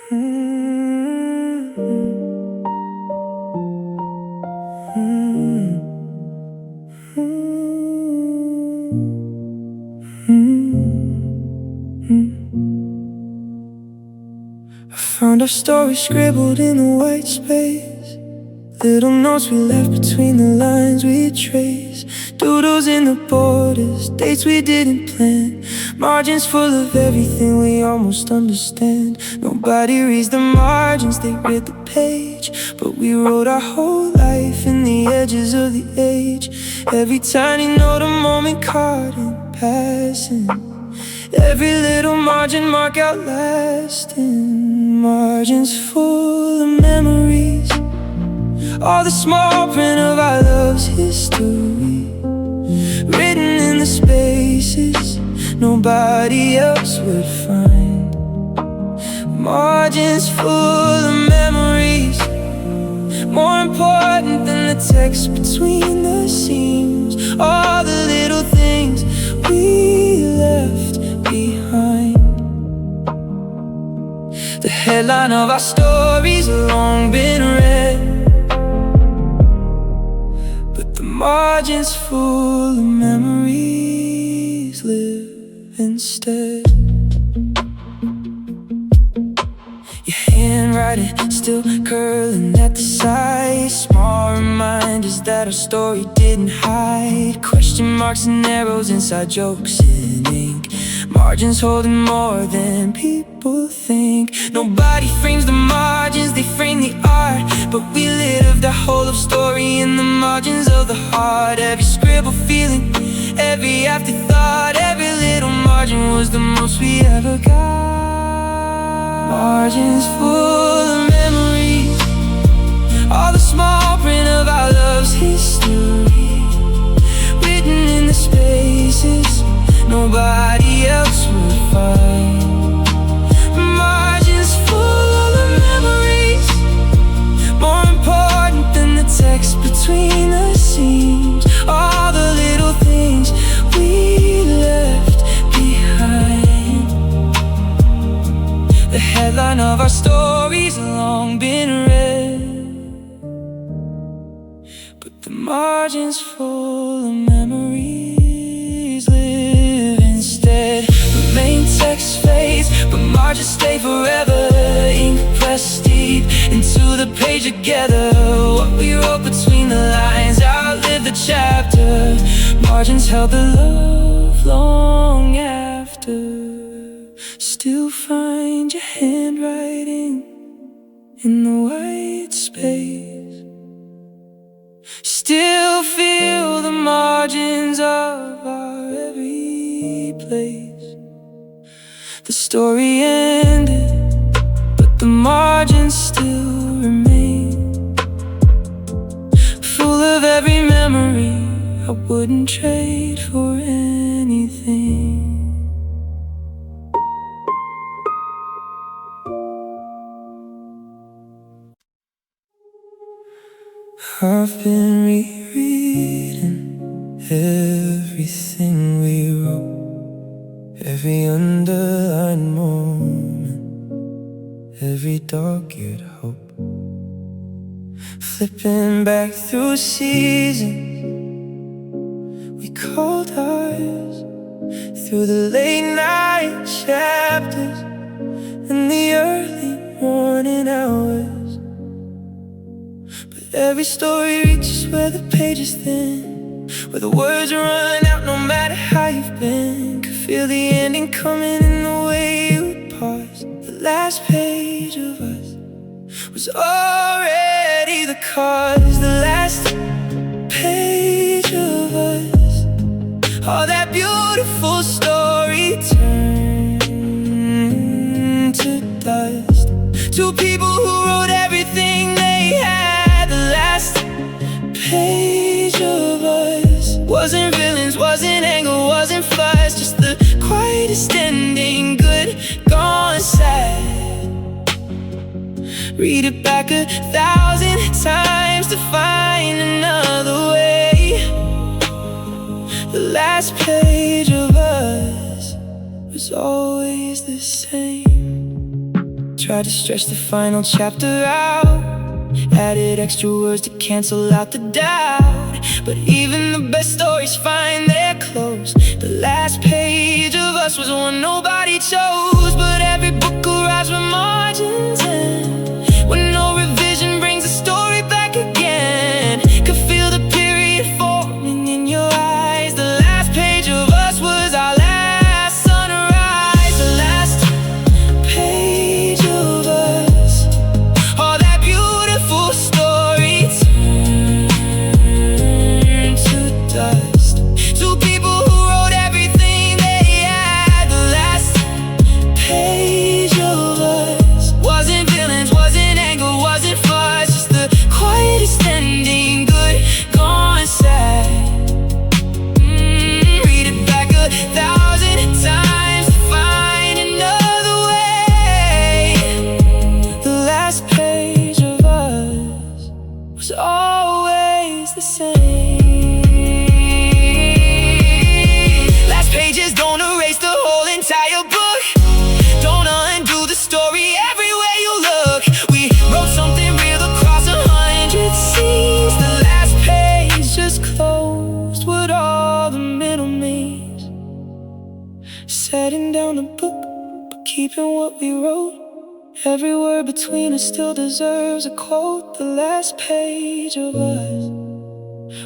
I found our story scribbled in the white space. Little notes we left between the lines we trace. Doodles in the borders, dates we didn't plan. Margins full of everything we almost understand. Nobody reads the margins, they read the page. But we wrote our whole life in the edges of the age. Every tiny note a moment caught in passing. Every little margin mark outlasting. Margins full of memories, all the small print of our love's history, written in the spaces nobody else would find. Margins full of memories, more important than the text between the seams. All the little things we left behind. The headline of our story's long been read, margins full of memories live instead. Your handwriting still curling at the side. Small reminders that our story didn't hide. Question marks and arrows inside jokes in ink. Margins holding more than people think. Nobody frames the margins, they frame the art. But we lived our whole of story in the margins of the heart. Every scribble feeling, every afterthought, every little margin was the most we ever got. Margins full of memories, all the small print of our love's history, written in the spaces nobody else would find. Margins full of memories, more important than the text between the seams. All the little things we left behind. The headline of our story's long been read, but the margins full of memories live instead. The main text fades, but margins stay forever. Ink pressed deep into the page together. What we wrote between the lines outlived the chapter. Margins held the love long after. Still find your handwriting in the white space. Still feel the margins of our every place. The story ended, but the margins still remain. Full of every memory I wouldn't trade for anything. I've been rereading everything we wrote, every underlined moment, every dogged hope. Flipping back through seasons we called ours, through the late night chapters and the early morning hours. Every story reaches where the page is thin, where the words run out no matter how you've been. Could feel the ending coming in the way you would pause. The last page of us was already the cause. The last page of us, all that beautiful story turned to dust. Two people who wrote everything they had. Page of us wasn't villains, wasn't anger, wasn't fuss, just the quietest ending, good, gone, sad. Read it back 1,000 times to find another way. The last page of us was always the same. Tried to stretch the final chapter out, added extra words to cancel out the doubt. But even the best stories find their close. The last page of us was one nobody chose. But every book arrives with margins end, when no revision brings the story back again. Could feel the period forming in your eyes. The last page of us was our last sunrise. The last page of us, all that beautiful story turned to dust. Two people who wrote everything they had. The last page of us wasn't villains, wasn't anger, wasn't fuss, just the quietest ending, good, gone, sad. Read it back 1,000 times to find another way. The last page of us was always the same. Last pages don't erase the whole entire book, don't undo the story everywhere you look. We wrote something real across 100 scenes. The last page just closed with all the middle names. Setting down the book, but keeping what we wrote. Every word between us still deserves a quote. The last page of us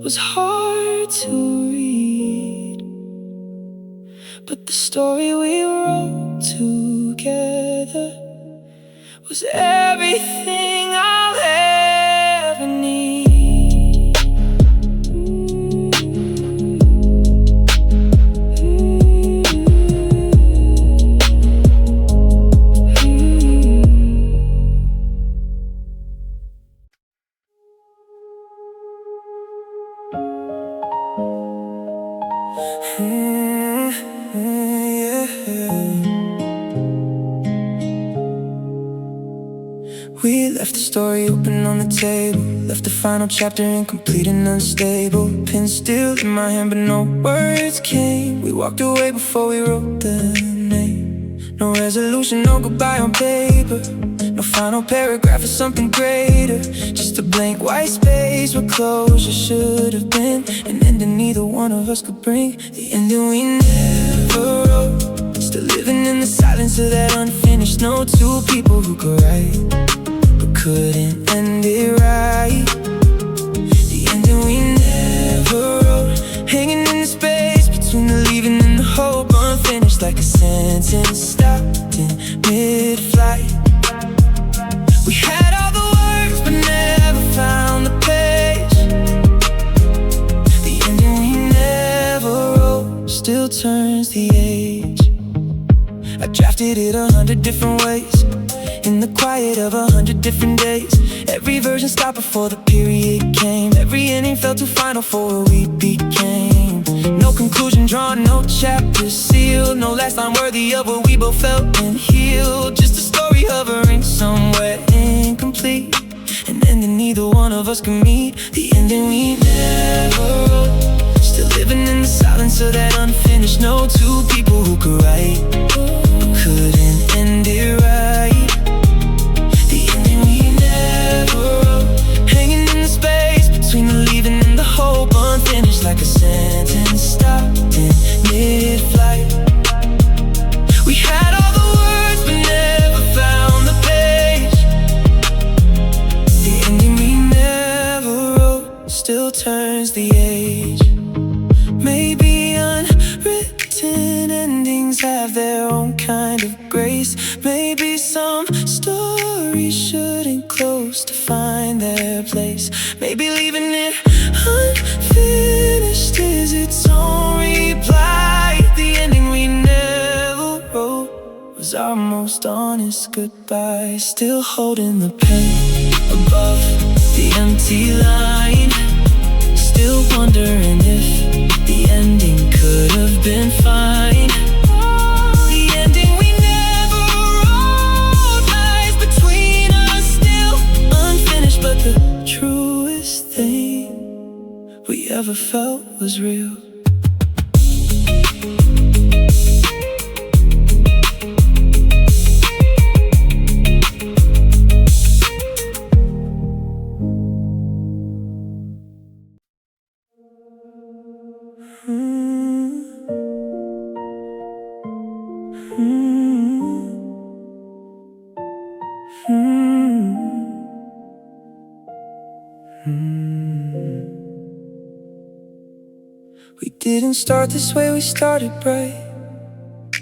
was hard to read, but the story we wrote together was everything I'll ever need. We left the story open on the table, left the final chapter incomplete and unstable. Pen still in my hand but no words came. We walked away before we wrote the name. No resolution, no goodbye on paper, no final paragraph or something greater. Just a blank white space where closure should have been, an ending neither one of us could bring. The ending we never wrote, still living in the silence of that unfinished note. Two people who could write but couldn't end it right. The ending we never wrote, hanging in the space between the leaving and the hope. Unfinished like a sentence stopped in mid-flight. We had all the words but never found the page. The ending we never wrote still turns the age. I drafted it 100 different ways, in the quiet of 100 different days. Every version stopped before the period came. Every ending felt too final for what we became. No conclusion drawn, no chapter sealed, no last line worthy of what we both felt and healed. Just a story hovering somewhere incomplete, an ending neither one of us can meet. The ending we never wrote, still living in the silence of that unfinished note. Two people who could write but couldn't end it right. The ending we never wrote, hanging in the space between the leaving and the hope. Unfinished like a sentence stopped in mid-flight. We had all the words but never found the page. The ending we never wrote still turns the age. Maybe unwritten endings have their own kind of grace. Maybe some stories shouldn't close to find their place. Maybe leaving it unfinished is its own reply. The ending we never wrote was our most honest goodbye. Still holding the pen above the empty line, still wondering if the ending could have been fine. The ending we never wrote lies between us, still unfinished, but the truest thing we ever felt was real. We didn't start this way, we started bright.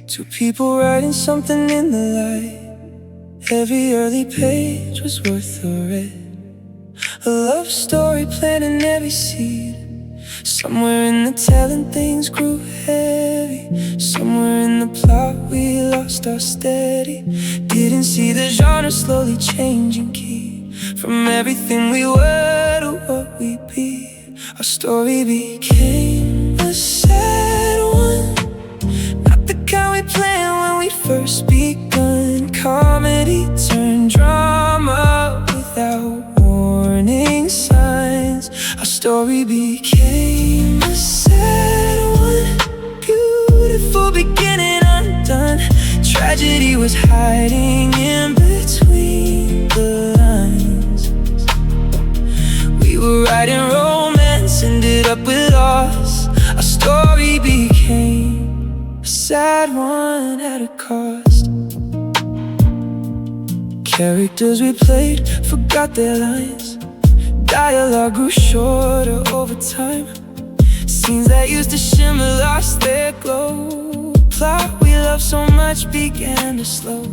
Two people writing something in the light. Every early page was worth a read. A love story planting every seed. Somewhere in the telling things grew heavy. Somewhere in the plot we lost our steady. Didn't see the genre slowly changing key. From everything we were to what we be. Our story became a sad one. Not the kind we planned when we first begun. Comedy turned drama without warning signs. Our story became a sad one. Beautiful beginning undone. Tragedy was hiding in between the lines. We were writing romance, ended up with loss. Our story became a sad one at a cost. Characters we played forgot their lines. Dialogue grew shorter over time. Scenes that used to shimmer lost their glow. Plot we loved so much began to slow.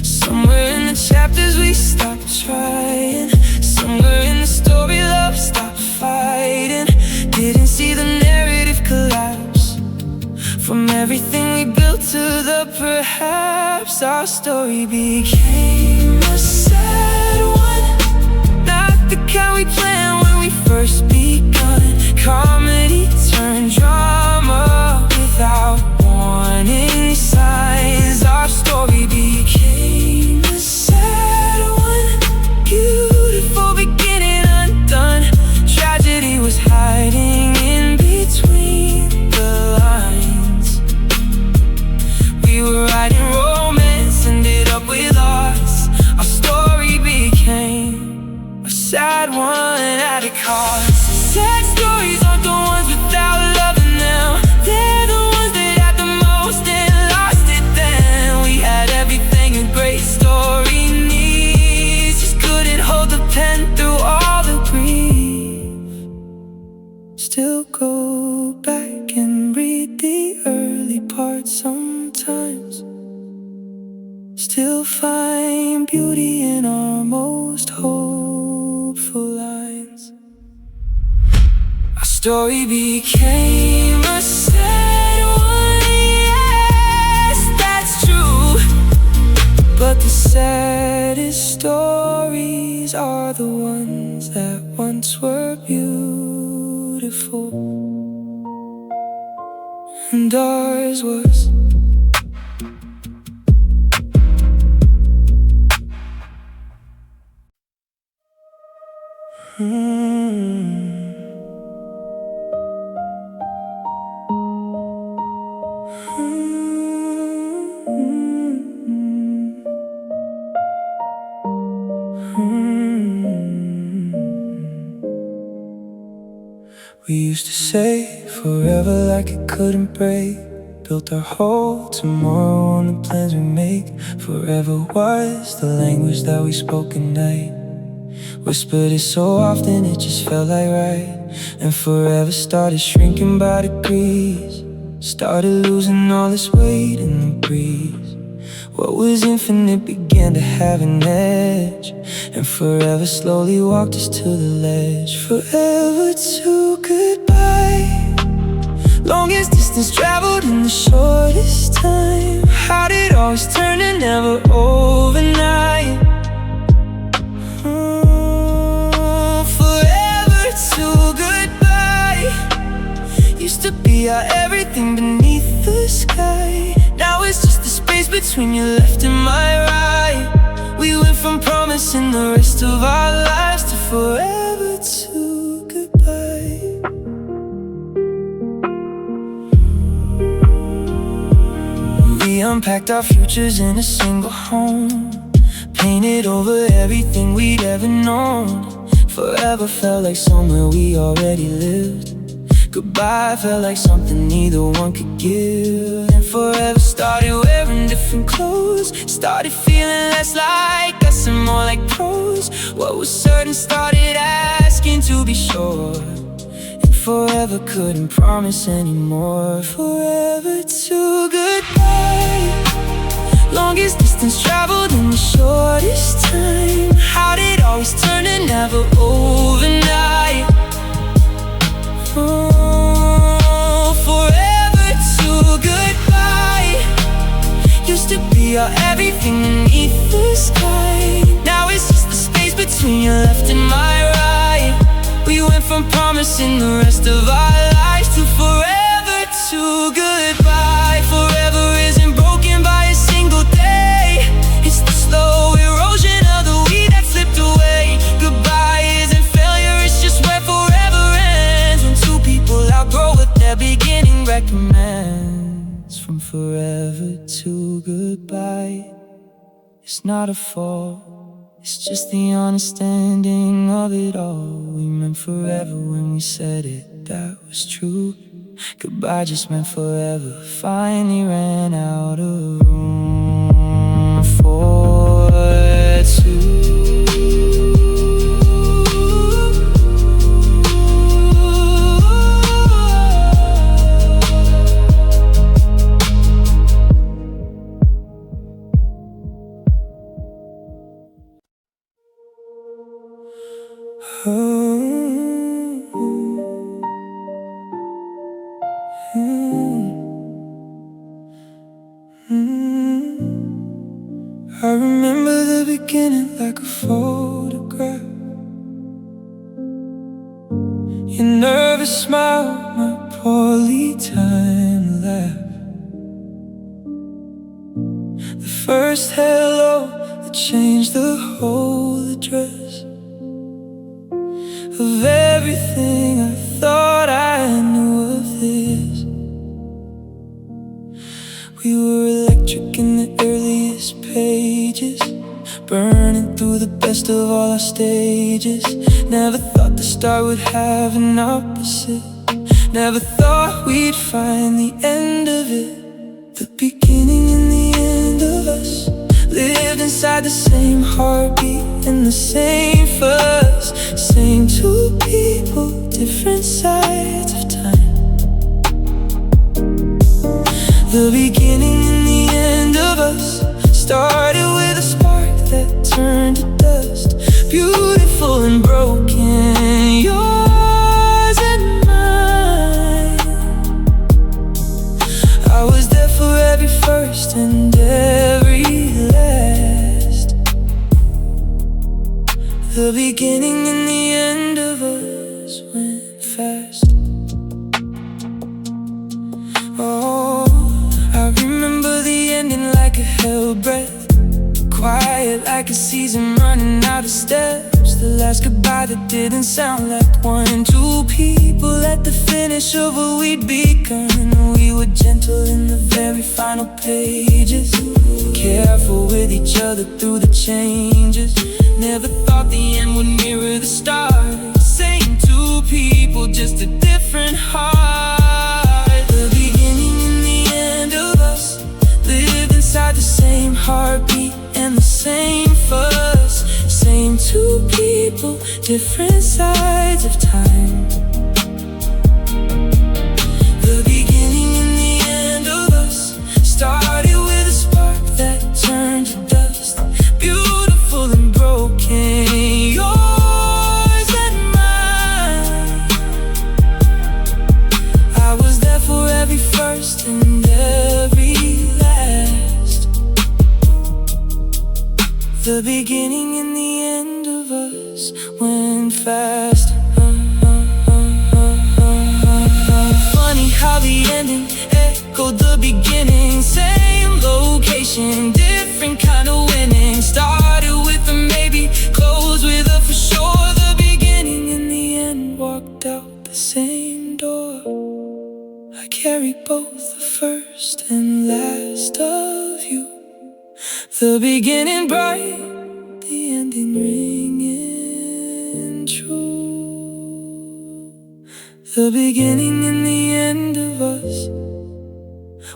Somewhere in the chapters we stopped trying. Somewhere in the story love stopped fighting. Didn't see the narrative collapse. From everything we built to the perhaps. Our story became a sad one. Not the kind we planned when we first begun. Comedy turned drama without warning signs. Our story became a sad one. Beautiful beginning undone. Tragedy was hiding in between the lines. We were writing romance, ended up with loss. Our story became a sad one at a cost. Sad stories aren't the ones without love in them. They're the ones that had the most and lost it then. We had everything a great story needs, just couldn't hold the pen through all the grief. Still go back and read the early parts sometimes. Still find beauty in our most hopeful lines. Our story became a sad one, yes, that's true. But the saddest stories are the ones that once were beautiful. And ours was. We used to say forever like it couldn't break. Built our whole tomorrow on the plans we make. Forever was the language that we spoke at night. Whispered it so often it just felt like right. And forever started shrinking by degrees. Started losing all its weight in the breeze. What was infinite began to have an edge. And forever slowly walked us to the ledge. Forever to goodbye. Longest distance traveled in the shortest time. How did it always turn to never overnight? Forever to goodbye. Used to be our everything beneath the sky. Now it's just the space between your left and my right. We went from promising the rest of our lives to forever to goodbye. We unpacked our futures in a single home. Painted over everything we'd ever known. Forever felt like somewhere we already lived. Goodbye felt like something neither one could give. And forever started wearing different clothes. Started feeling less like us guessing more like pros. What was certain started asking to be sure, and forever couldn't promise anymore. Forever to goodbye, longest distance traveled in the shortest time. How did it always turn to never overnight? Oh, forever to goodbye used to be our everything beneath the sky. Now it's just the space between your left and my right. We went from promising the rest of our lives to forever to goodbye. Forever isn't broken by a single day. It's the slow erosion of the weed that slipped away. Goodbye isn't failure, it's just where forever ends. When two people outgrow what their beginning recommends. From forever to goodbye, it's not a fall, it's just the honest ending of it all. We meant forever when we said it, that was true. Goodbye just meant forever, finally ran out of room for two. I remember the beginning like a photograph. Your nervous smile, my poorly timed laugh. The first hello that changed the whole address of everything I thought I knew of this. We were electric in the earliest pages, burning through the best of all our stages. Never thought the start would have an opposite. Never thought we'd find the end of it. The beginning and the end of us lived inside the same heartbeat and the same fuss. Same two people, different sides of time. The beginning and the end of us started with a spark that turned to dust. Beautiful and broken, yours and mine. I was there for every first and every last. The beginning and the end of us went fast. Oh, I remember the ending like a held breath. Quiet like a season running out of steps. The last goodbye that didn't sound like one. Two people at the finish of what we'd begun. We were gentle in the very final pages, careful with each other through the changes. Never thought the end would mirror the start. Same two people, just a different heart. The beginning and the end of us lived inside the same heartbeat and the same fuss. Same two people, different sides of time. The beginning and the end of us started with a spark that turned to dust. Beautiful and broken, yours and mine. I was there for every first and every last. The beginning and the end of us went fast. Funny how the ending echoed the beginning. Same location, different kind of winning. Started with a maybe, closed with a for sure. The beginning and the end walked out the same door. I carry both the first and last of you. The beginning bright, the ending ringing true. The beginning and the end of us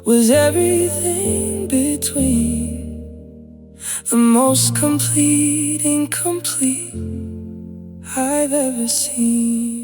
was everything between. the most complete, incomplete I've ever seen.